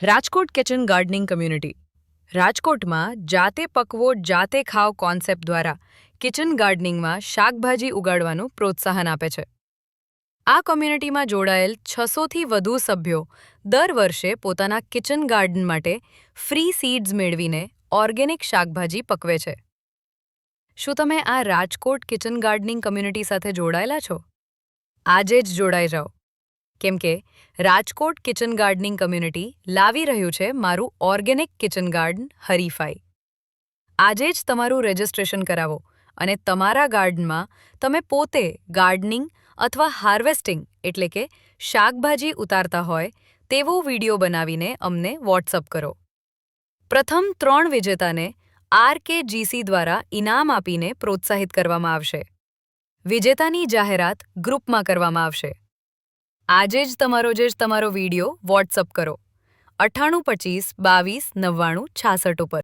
Rajkot kitchen gardening community રાજકોટમાં જાતે પકવો જાતે ખાઓ કોન્સેપ્ટ દ્વારા કિચન ગાર્ડનિંગમાં શાકભાજી ઉગાડવાનું પ્રોત્સાહન આપે છે. આ કમ્યુનિટીમાં જોડાયેલ 600થી વધુ સભ્યો દર વર્ષે પોતાના કિચન ગાર્ડન માટે ફ્રી સીડ્સ મેળવીને ઓર્ગેનિક શાકભાજી પકવે છે. શું તમે આ રાજકોટ કિચન ગાર્ડનિંગ કમ્યુનિટી સાથે જોડાયેલા છો? આજે જ જોડાઈ જાઓ, કેમ કે રાજકોટ કિચન ગાર્ડનિંગ કમ્યુનિટી લાવી રહ્યું છે મારું ઓર્ગેનિક કિચન ગાર્ડન હરીફાઈ. આજે જ તમારું રજિસ્ટ્રેશન કરાવો અને તમારા ગાર્ડનમાં તમે પોતે ગાર્ડનિંગ અથવા હાર્વેસ્ટિંગ એટલે કે શાકભાજી ઉતારતા હોય તેવો વિડીયો બનાવીને અમને વોટ્સઅપ કરો. પ્રથમ 3 વિજેતાને RKGC દ્વારા ઇનામ આપીને પ્રોત્સાહિત કરવામાં આવશે. વિજેતાની જાહેરાત ગ્રુપમાં કરવામાં આવશે. આજે જ તમારો વિડીયો વોટ્સઅપ કરો 9825 22 99 66 ઉપર.